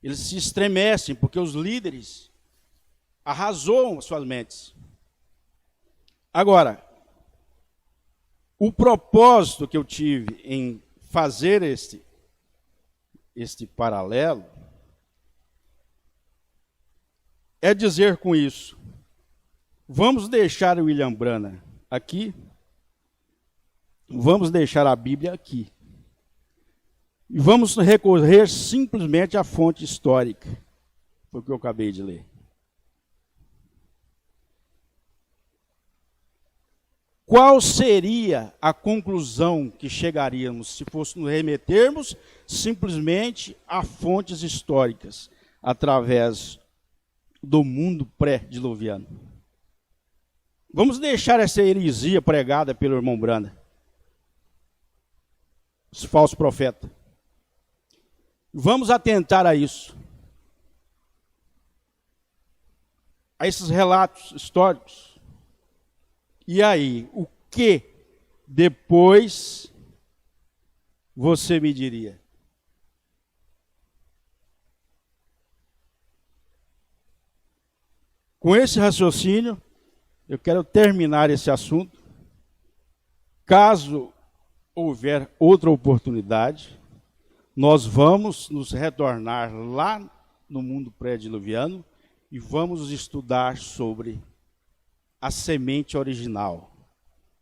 Eles se estremecem, porque os líderes arrazoam suas mentes. Agora, o propósito que eu tive em fazer este paralelo é dizer com isso, vamos deixar o William Branham aqui, vamos deixar a Bíblia aqui, e vamos recorrer simplesmente à fonte histórica, foi o que eu acabei de ler. Qual seria a conclusão que chegaríamos se fôssemos remetermos simplesmente a fontes históricas através do mundo pré-diluviano? Vamos deixar essa heresia pregada pelo irmão Branham, esse falso profeta. Vamos atentar a isso, a esses relatos históricos. E aí, o que depois você me diria? Com esse raciocínio, eu quero terminar esse assunto. Caso houver outra oportunidade, nós vamos nos retornar lá no mundo pré-diluviano e vamos estudar sobre a semente original,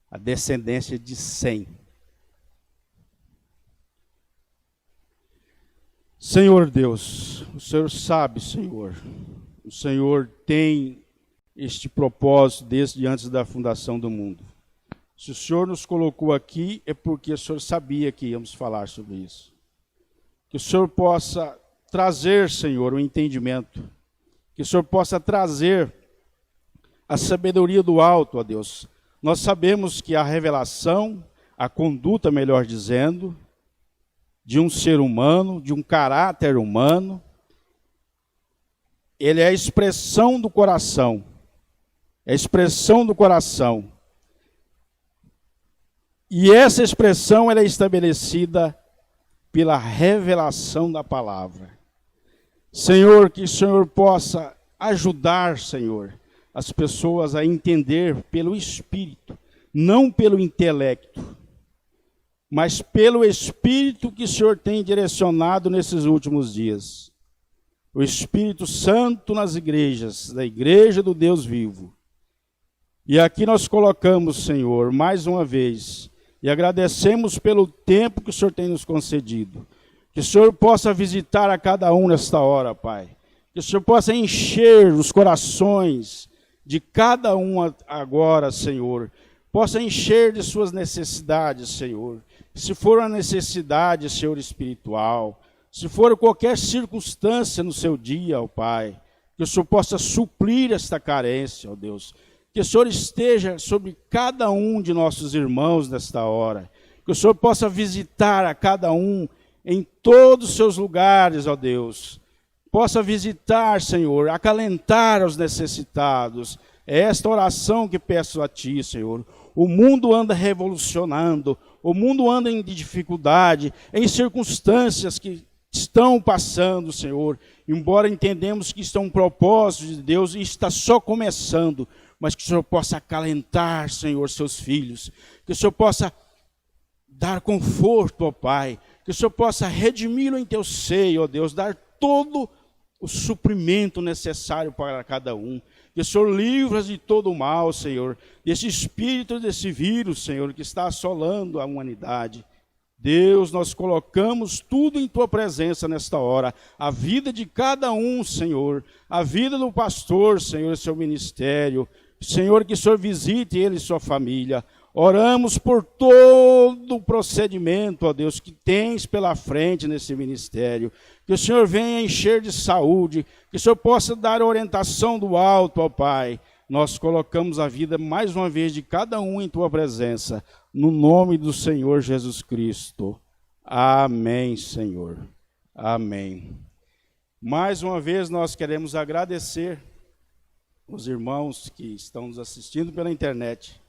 a descendência de Sem. Senhor Deus, o Senhor sabe, Senhor, o Senhor tem este propósito desde antes da fundação do mundo. Se o Senhor nos colocou aqui, é porque o Senhor sabia que íamos falar sobre isso. Que o Senhor possa trazer, Senhor, o entendimento. Que o Senhor possa trazer a sabedoria do alto, ó Deus. Nós sabemos que a revelação, a conduta, melhor dizendo, de um ser humano, de um caráter humano, ele é a expressão do coração. É a expressão do coração. E essa expressão ela é estabelecida pela revelação da palavra. Senhor, que o Senhor possa ajudar, Senhor, as pessoas a entender pelo Espírito, não pelo intelecto, mas pelo Espírito que o Senhor tem direcionado nesses últimos dias. O Espírito Santo nas igrejas, da Igreja do Deus vivo. E aqui nós colocamos, Senhor, mais uma vez, e agradecemos pelo tempo que o Senhor tem nos concedido. Que o Senhor possa visitar a cada um nesta hora, Pai. Que o Senhor possa encher os corações de cada um agora, Senhor. Possa encher de suas necessidades, Senhor. Se for uma necessidade, Senhor, espiritual, se for qualquer circunstância no seu dia, ó Pai, que o Senhor possa suprir esta carência, ó Deus. Que o Senhor esteja sobre cada um de nossos irmãos nesta hora. Que o Senhor possa visitar a cada um em todos os seus lugares, ó Deus. Possa visitar, Senhor, acalentar os necessitados. É esta oração que peço a Ti, Senhor. O mundo anda revolucionando, o mundo anda em dificuldade, em circunstâncias que estão passando, Senhor. Embora entendemos que isto é um propósito de Deus e está só começando, mas que o Senhor possa acalentar, Senhor, seus filhos. Que o Senhor possa dar conforto, ó Pai. Que o Senhor possa redimi-lo em Teu seio, ó Deus, dar todo o suprimento necessário para cada um. Que o Senhor livra de todo o mal, Senhor, desse espírito, desse vírus, Senhor, que está assolando a humanidade. Deus, nós colocamos tudo em Tua presença nesta hora. A vida de cada um, Senhor. A vida do pastor, Senhor, seu ministério. Senhor, que o Senhor visite ele e sua família. Oramos por todo o procedimento, ó Deus, que tens pela frente nesse ministério. Que o Senhor venha encher de saúde, que o Senhor possa dar orientação do alto, ó Pai. Nós colocamos a vida mais uma vez de cada um em Tua presença, no nome do Senhor Jesus Cristo. Amém, Senhor. Amém. Mais uma vez nós queremos agradecer os irmãos que estão nos assistindo pela internet.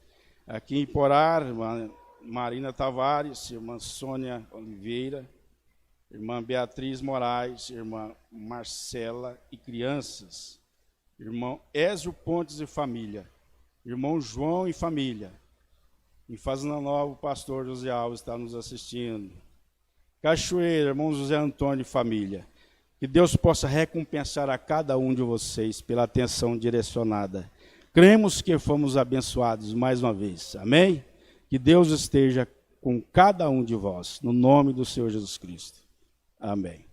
Aqui em Iporá, irmã Marina Tavares, irmã Sônia Oliveira, irmã Beatriz Moraes, irmã Marcela e crianças, irmão Ézio Pontes e família, irmão João e família. Em Fazenda Nova, o pastor José Alves está nos assistindo. Cachoeira, irmão José Antônio e família. Que Deus possa recompensar a cada um de vocês pela atenção direcionada. Cremos que fomos abençoados mais uma vez. Amém? Que Deus esteja com cada um de vós, no nome do Senhor Jesus Cristo. Amém.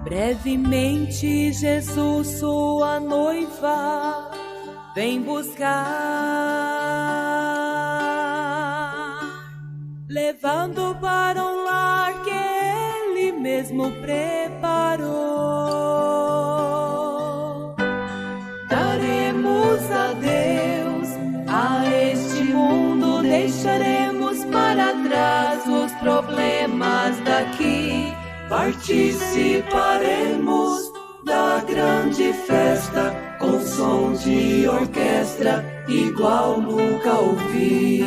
Brevemente Jesus sua noiva vem buscar, levando para um lar que Ele mesmo preparou. Daremos adeus a este mundo, deixaremos para trás os problemas daqui. Participaremos da grande festa com som de orquestra igual nunca ouvi.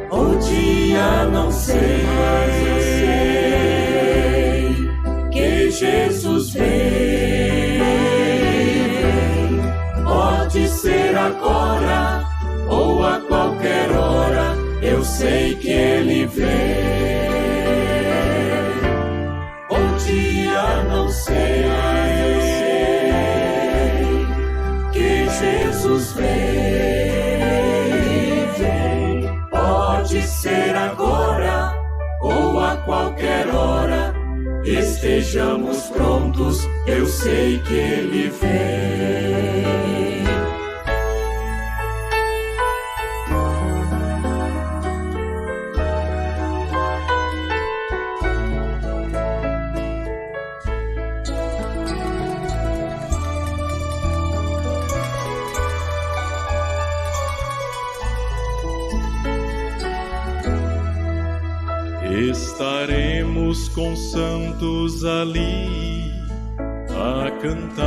O dia não sei, mas eu sei que Jesus vem. Pode ser agora ou a qualquer hora, eu sei que Ele vem. Não sei, mas eu sei que Jesus vem. Pode ser agora ou a qualquer hora, estejamos prontos, eu sei que Ele vem. Estaremos com santos ali a cantar,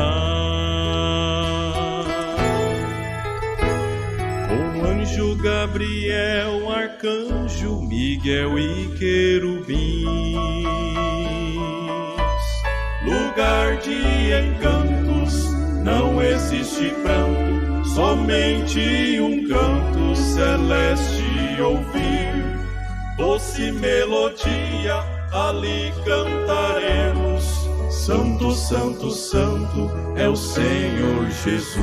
com o anjo Gabriel, arcanjo Miguel e querubins. Lugar de encantos, não existe pranto, somente um canto celeste ouvir. Doce melodia, ali cantaremos. Santo, santo, santo é o Senhor Jesus.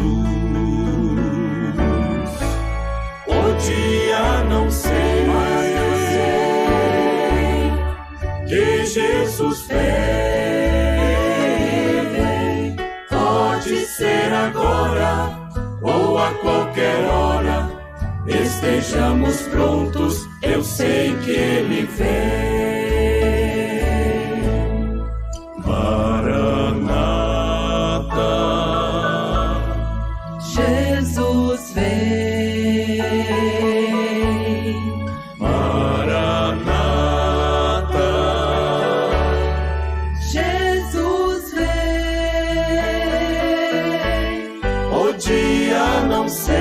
O dia não sei, mas eu sei que Jesus vem. Pode ser agora ou a qualquer hora, estejamos prontos, eu sei que Ele vem. Maranata, Jesus vem. sei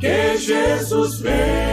que Jesus vem.